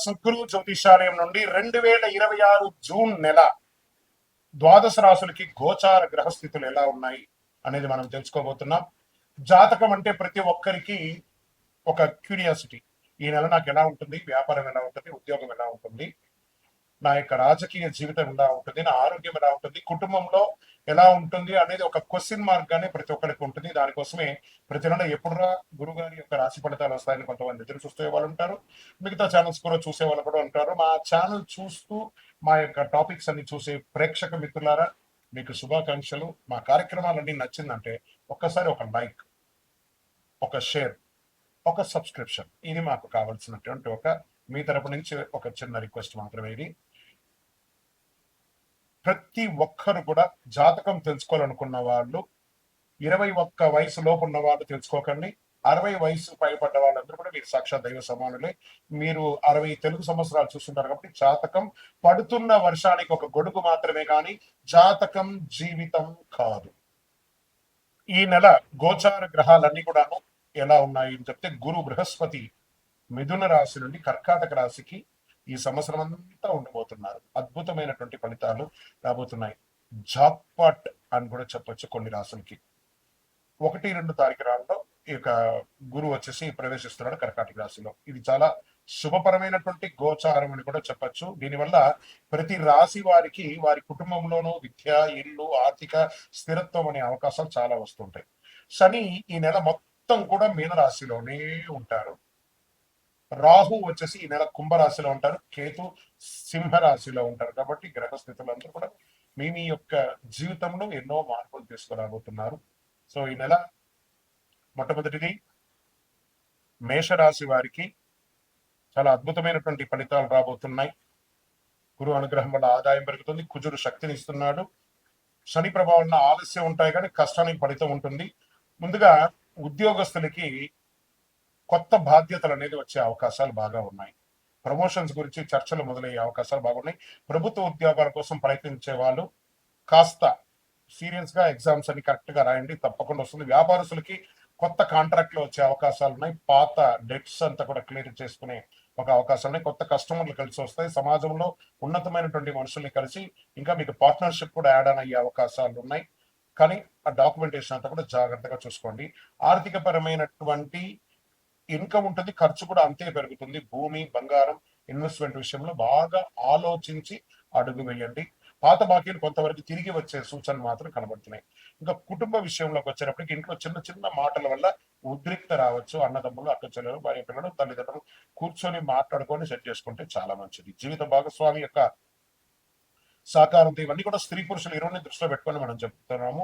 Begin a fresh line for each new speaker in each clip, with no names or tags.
సుగురు జ్యోతిషాలయం నుండి 2026 జూన్ నెల ద్వాదశ రాశులకి గోచార గ్రహస్థితులు ఎలా ఉన్నాయి అనేది మనం తెలుసుకోబోతున్నాం. జాతకం అంటే ప్రతి ఒక్కరికి ఒక క్యూరియాసిటీ. ఈ నెల నాకు ఎలా ఉంటుంది, వ్యాపారం ఎలా ఉంటుంది, ఉద్యోగం ఎలా ఉంటుంది, నా యొక్క రాజకీయ జీవితం ఎలా ఉంటుంది, నా ఆరోగ్యం ఎలా ఉంటుంది, కుటుంబంలో ఎలా ఉంటుంది అనేది ఒక క్వశ్చన్ మార్క్ గానే ప్రతి ఒక్కరికి ఉంటుంది. దానికోసమే ప్రతి నెల ఎప్పుడురా గురుగారి యొక్క రాశి ఫలితాలు వస్తాయని కొంతమంది ఎదురు చూసే వాళ్ళు ఉంటారు. మిగతా ఛానల్స్ కూడా చూసే వాళ్ళు కూడా ఉంటారు. మా ఛానల్ చూస్తూ మా యొక్క టాపిక్స్ అన్ని చూసే ప్రేక్షక మిత్రులారా, మీకు శుభాకాంక్షలు. మా కార్యక్రమాలన్నీ నచ్చిందంటే ఒక్కసారి ఒక లైక్, ఒక షేర్, ఒక సబ్స్క్రిప్షన్, ఇది మాకు కావాల్సినటువంటి మీ తరపు నుంచి ఒక చిన్న రిక్వెస్ట్ మాత్రమే. ఇది ప్రతి ఒక్కరు కూడా జాతకం తెలుసుకోవాలనుకున్న వాళ్ళు 21 వయసు లోపు ఉన్న వాళ్ళు తెలుసుకోకండి. 60 వయసు పైబడ్డ వాళ్ళందరూ కూడా మీరు సాక్షాత్ దైవ సమానులే. మీరు 60 తెలుగు సంవత్సరాలు చూస్తుంటారు కాబట్టి జాతకం పడుతున్న వర్షానికి ఒక గొడుగు మాత్రమే, కానీ జాతకం జీవితం కాదు. ఈ నెల గోచార గ్రహాలన్నీ కూడాను ఎలా ఉన్నాయి అని చెప్తే, గురు బృహస్పతి మిథున రాశి నుండి కర్కాటక రాశికి ఈ సంవత్సరం అంతా ఉండబోతున్నారు. అద్భుతమైనటువంటి ఫలితాలు రాబోతున్నాయి. జాక్పాట్ అని కూడా చెప్పొచ్చు కొన్ని రాశులకి. 1-2 తారీఖులలో ఈ యొక్క గురువు వచ్చేసి ప్రవేశిస్తున్నాడు కర్కాటక రాశిలో. ఇది చాలా శుభపరమైనటువంటి గోచారం అని కూడా చెప్పచ్చు. దీనివల్ల ప్రతి రాశి వారికి వారి కుటుంబంలోనూ విద్య, ఇల్లు, ఆర్థిక స్థిరత్వం అనే అవకాశాలు చాలా వస్తుంటాయి. శని ఈ నెల మొత్తం కూడా మీనరాశిలోనే ఉంటారు. రాహు వచ్చేసి ఈ నెల కుంభరాశిలో ఉంటారు. కేతు సింహరాశిలో ఉంటారు. కాబట్టి గ్రహస్థితులందరూ కూడా మీ యొక్క జీవితంలో ఎన్నో మార్పులు తీసుకురాబోతున్నారు. సో ఈ నెల మొట్టమొదటిది మేషరాశి వారికి చాలా అద్భుతమైనటువంటి ఫలితాలు రాబోతున్నాయి. గురు అనుగ్రహం వల్ల ఆదాయం పెరుగుతుంది. కుజుడు శక్తిని ఇస్తున్నాడు. శని ప్రభావం ఆలస్యం ఉంటాయి కానీ కష్టానికి ఫలితం ఉంటుంది. ముందుగా ఉద్యోగస్తులకి కొత్త బాధ్యతలు అనేది వచ్చే అవకాశాలు బాగా ఉన్నాయి. ప్రమోషన్స్ గురించి చర్చలు మొదలయ్యే అవకాశాలు బాగున్నాయి. ప్రభుత్వ ఉద్యోగాల కోసం ప్రయత్నించే వాళ్ళు కాస్త సీరియస్ గా ఎగ్జామ్స్ అని కరెక్ట్ గా రాయండి, తప్పకుండా వస్తుంది. వ్యాపారస్తులకి కొత్త కాంట్రాక్ట్లు వచ్చే అవకాశాలు ఉన్నాయి. పాత డెట్స్ అంతా కూడా క్లియర్ చేసుకునే ఒక అవకాశాలు ఉన్నాయి. కొత్త కస్టమర్లు కలిసి వస్తాయి. సమాజంలో ఉన్నతమైనటువంటి మనుషుల్ని కలిసి ఇంకా మీకు పార్ట్నర్షిప్ కూడా యాడ్ ఆన్ అయ్యే అవకాశాలు ఉన్నాయి. కానీ ఆ డాక్యుమెంటేషన్ అంతా కూడా జాగ్రత్తగా చూసుకోండి. ఆర్థిక పరమైనటువంటి ఇన్కమ్ ఉంటుంది, ఖర్చు కూడా అంతే పెరుగుతుంది. భూమి, బంగారం, ఇన్వెస్ట్మెంట్ విషయంలో బాగా ఆలోచించి అడుగు వేయండి. పాత బాకీలు కొంతవరకు తిరిగి వచ్చే సూచనలు మాత్రం కనబడుతున్నాయి. ఇంకా కుటుంబ విషయంలోకి వచ్చేటప్పటికి ఇంట్లో చిన్న చిన్న మాటల వల్ల ఉద్రిక్త రావచ్చు. అన్నదమ్ములు, అక్క చెల్లెలు, భార్య పిల్లలు, తల్లిదండ్రులు కూర్చొని మాట్లాడుకొని సెట్ చేసుకుంటే చాలా మంచిది. జీవిత భాగస్వామి యొక్క సహకారంతో ఇవన్నీ కూడా స్త్రీ పురుషులు ఇరువురిని దృష్టిలో పెట్టుకొని మనం చెప్తున్నాము.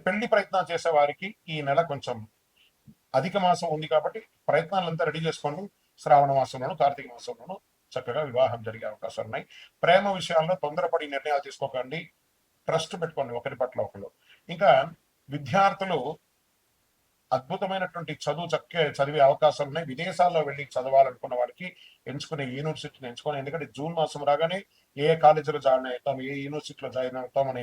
పెళ్లి ప్రయత్నాలు చేసే వారికి ఈ నెల కొంచెం అధిక మాసం ఉంది కాబట్టి ప్రయత్నాలంతా రెడీ చేసుకోండి. శ్రావణ మాసంలోను, కార్తీక మాసంలోను చక్కగా వివాహం జరిగే అవకాశాలు ఉన్నాయి. ప్రేమ విషయాల్లో తొందరపడి నిర్ణయాలు తీసుకోకండి. ట్రస్ట్ పెట్టుకోండి ఒకరి పట్ల ఒకరు. ఇంకా విద్యార్థులు అద్భుతమైనటువంటి చదివే అవకాశాలు ఉన్నాయి. విదేశాల్లో వెళ్ళి చదవాలనుకున్న వారికి ఎంచుకునే యూనివర్సిటీని ఎంచుకొని, ఎందుకంటే జూన్ మాసం రాగానే ఏ కాలేజీలో జాయిన్ అవుతాం, ఏ యూనివర్సిటీలో జాయిన్ అవుతాం అనే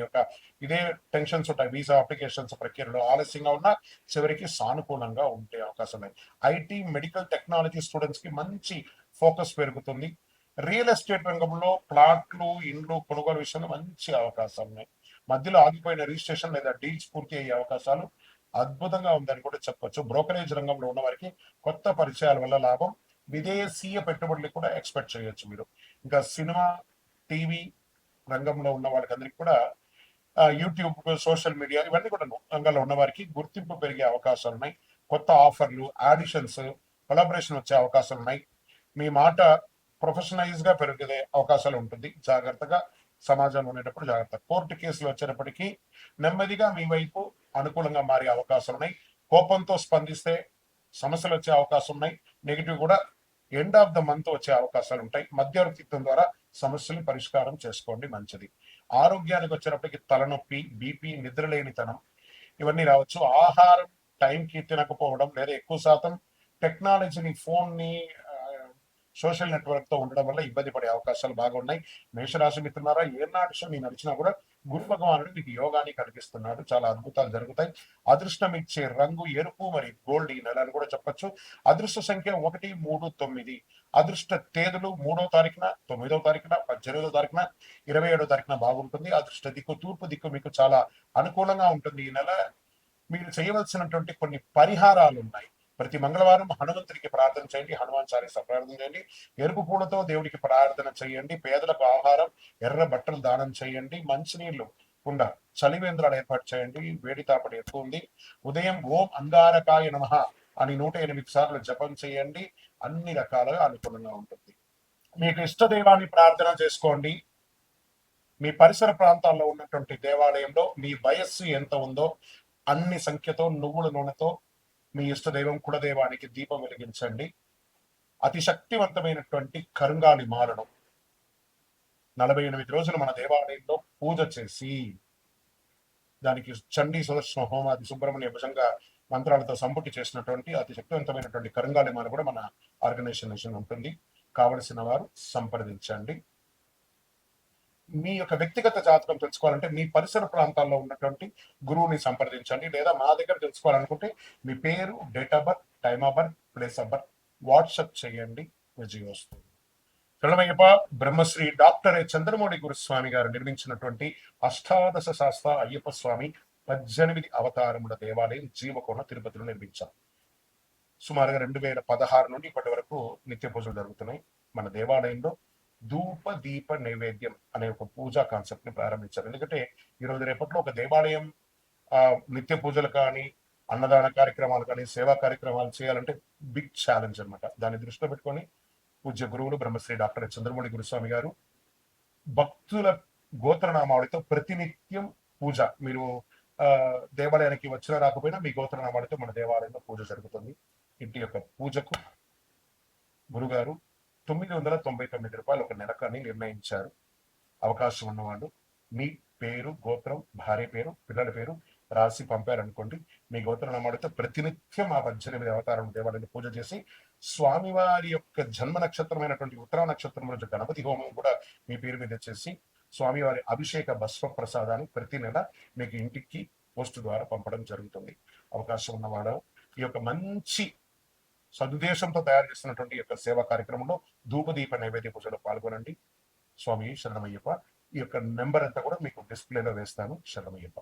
ఇదే టెన్షన్స్ ఉంటాయి. వీసా అప్లికేషన్స్ ప్రక్రియలో ఆలస్యంగా ఉన్నా చివరికి సానుకూలంగా ఉండే అవకాశం ఉన్నాయి. ఐటీ, మెడికల్, టెక్నాలజీ స్టూడెంట్స్ కి మంచి ఫోకస్ పెరుగుతుంది. రియల్ ఎస్టేట్ రంగంలో ప్లాట్లు, ఇండ్లు కొనుగోలు విషయంలో మంచి అవకాశాలు ఉన్నాయి. మధ్యలో ఆగిపోయిన రిజిస్ట్రేషన్ లేదా డీల్స్ పూర్తి అయ్యే అవకాశాలు అద్భుతంగా ఉందని కూడా చెప్పొచ్చు. బ్రోకరేజ్ రంగంలో ఉన్న వారికి కొత్త పరిచయాల వల్ల లాభం. విదేశీయ పెట్టుబడులు కూడా ఎక్స్పెక్ట్ చేయొచ్చు మీరు. ఇంకా సినిమా, టీవీ రంగంలో ఉన్న వాళ్ళకి అందరికి కూడా యూట్యూబ్, సోషల్ మీడియా ఇవన్నీ కూడా రంగంలో ఉన్న వారికి గుర్తింపు పెరిగే అవకాశాలు ఉన్నాయి. కొత్త ఆఫర్లు, ఆడిషన్స్, కొలాబరేషన్ వచ్చే అవకాశాలు ఉన్నాయి. మీ మాట ప్రొఫెషనలైజ్ గా పెరిగే అవకాశాలు ఉంటుంది. జాగ్రత్తగా సమాజంలో ఉండేటప్పుడు జాగ్రత్త. కోర్టు కేసులు వచ్చేటప్పటికీ నెమ్మదిగా మీ వైపు అనుకూలంగా మారే అవకాశాలు ఉన్నాయి. కోపంతో స్పందిస్తే సమస్యలు వచ్చే అవకాశం ఉన్నాయి. నెగిటివ్ కూడా ఎండ్ ఆఫ్ ద మంత్ వచ్చే అవకాశాలు ఉంటాయి. మధ్యవర్తిత్వం ద్వారా సమస్యలు పరిష్కారం చేసుకోండి, మంచిది. ఆరోగ్యానికి వచ్చేటప్పటికి తలనొప్పి, బీపీ, నిద్రలేనితనం ఇవన్నీ రావచ్చు. ఆహారం టైంకి తినకపోవడం లేదా ఎక్కువ శాతం టెక్నాలజీని, ఫోన్ని, సోషల్ నెట్వర్క్ తో ఉండడం వల్ల ఇబ్బంది పడే అవకాశాలు బాగా ఉన్నాయి. మేషరాశి మిత్రులారా, ఏనాడు శని నడిచినా కూడా గురు భగవానుడు మీకు యోగాన్ని కలిగిస్తున్నాడు. చాలా అద్భుతాలు జరుగుతాయి. అదృష్టం ఇచ్చే రంగు ఎరుపు మరి గోల్డ్ ఈ నెల అని కూడా చెప్పొచ్చు. అదృష్ట సంఖ్య 1, 3, 9. అదృష్ట తేదీలు 3వ తారీఖున, 9వ తారీఖున, 18వ తారీఖున, 27వ తారీఖున బాగుంటుంది. అదృష్ట దిక్కు తూర్పు దిక్కు మీకు చాలా అనుకూలంగా ఉంటుంది. ఈ నెల మీరు చేయవలసినటువంటి కొన్ని పరిహారాలు ఉన్నాయి. ప్రతి మంగళవారం హనుమంతుడికి ప్రార్థన చేయండి. హనుమాన్ చాలీసా ప్రార్థన చేయండి. ఎరుపు పూలతో దేవుడికి ప్రార్థన చేయండి. పేదలకు ఆహారం, ఎర్ర బట్టలు దానం చేయండి. మంచినీళ్లు కుండ చలివేంద్రాలు ఏర్పాటు చేయండి. వేడి తాపడి ఎక్కువ ఉంది. ఉదయం ఓం అంగారకాయ నమః అని 108 సార్లు జపం చేయండి. అన్ని రకాలుగా అనుకూలంగా ఉంటుంది. మీకు ఇష్ట దైవాన్ని ప్రార్థన చేసుకోండి. మీ పరిసర ప్రాంతాల్లో ఉన్నటువంటి దేవాలయంలో మీ వయస్సు ఎంత ఉందో అన్ని సంఖ్యతో నువ్వుల నూనెతో మీ ఇష్టదైవం కులదైవానికి దీపం వెలిగించండి. అతి శక్తివంతమైనటువంటి కరుంగాలి మాలను 48 రోజులు మన దేవాలయంలో పూజ చేసి దానికి చండీ సుదర్శన హోమాది సుబ్రహ్మణ్య భుజంగా మంత్రాలతో సంపుటి చేసినటువంటి అతి శక్తివంతమైనటువంటి కరుంగాలి మాల కూడా మన ఆర్గనైజేషన్ ఉంటుంది. కావలసిన వారు సంప్రదించండి. మీ యొక్క వ్యక్తిగత జాతకం తెలుసుకోవాలంటే మీ పరిసర ప్రాంతాల్లో ఉన్నటువంటి గురువుని సంప్రదించండి. లేదా మా దగ్గర తెలుసుకోవాలనుకుంటే మీ పేరు, date of birth, time of birth, place of birth WhatsApp చేయండి. విజయం వస్తుంది. శరణమయ్యప్ప. బ్రహ్మశ్రీ డాక్టర్ చంద్రమౌళి గురుస్వామి గారు నిర్మించినటువంటి అష్టాదశ శాస్త్ర అయ్యప్ప స్వామి 18 అవతారముల దేవాలయం జీవకోణ తిరుపతిలో నిర్మించారు. సుమారుగా 2016 నుండి ఇప్పటి వరకు నిత్య పూజలు జరుగుతున్నాయి. మన దేవాలయంలో ధూప దీప నైవేద్యం అనే ఒక పూజా కాన్సెప్ట్ ని ప్రారంభించారు. ఎందుకంటే ఈరోజు రేపట్లో ఒక దేవాలయం నిత్య పూజలు కానీ, అన్నదాన కార్యక్రమాలు కానీ, సేవా కార్యక్రమాలు చేయాలంటే బిగ్ ఛాలెంజ్ అనమాట. దాన్ని దృష్టిలో పెట్టుకొని పూజ్య గురువులు బ్రహ్మశ్రీ డాక్టర్ చంద్రమౌళి గురుస్వామి గారు భక్తుల గోత్రనామావళితో ప్రతినిత్యం పూజ. మీరు దేవాలయానికి వచ్చినా రాకపోయినా మీ గోత్రనామావళితో మన దేవాలయంలో పూజ జరుగుతుంది. ఇంటి యొక్క పూజకు గురుగారు 999 రూపాయలు ఒక నెలకు అని నిర్ణయించారు. అవకాశం ఉన్నవాళ్ళు మీ పేరు, గోత్రం, భార్య పేరు, పిల్లల పేరు రాసి పంపారనుకోండి. మీ గోత్రనామాడితో ప్రతినిత్యం ఆ 18 అవతారం దేవాలయాన్ని పూజ చేసి స్వామివారి యొక్క జన్మ నక్షత్రమైనటువంటి ఉత్తరా నక్షత్రం రోజు గణపతి హోమం కూడా మీ పేరు మీద చేసి స్వామివారి అభిషేక భస్వ ప్రసాదాన్ని ప్రతి నెల మీకు ఇంటికి పోస్ట్ ద్వారా పంపడం జరుగుతుంది. అవకాశం ఉన్నవాడు ఈ యొక్క మంచి సదుద్దేశంతో తయారు చేస్తున్నటువంటి యొక్క సేవా కార్యక్రమంలో ధూపదీప నైవేద్య పూజలో పాల్గొనండి. స్వామి శరణమయ్యప్ప. ఈ యొక్క నెంబర్ అంతా కూడా మీకు డిస్ప్లేలో వేస్తాను. శరణమయ్యప్ప.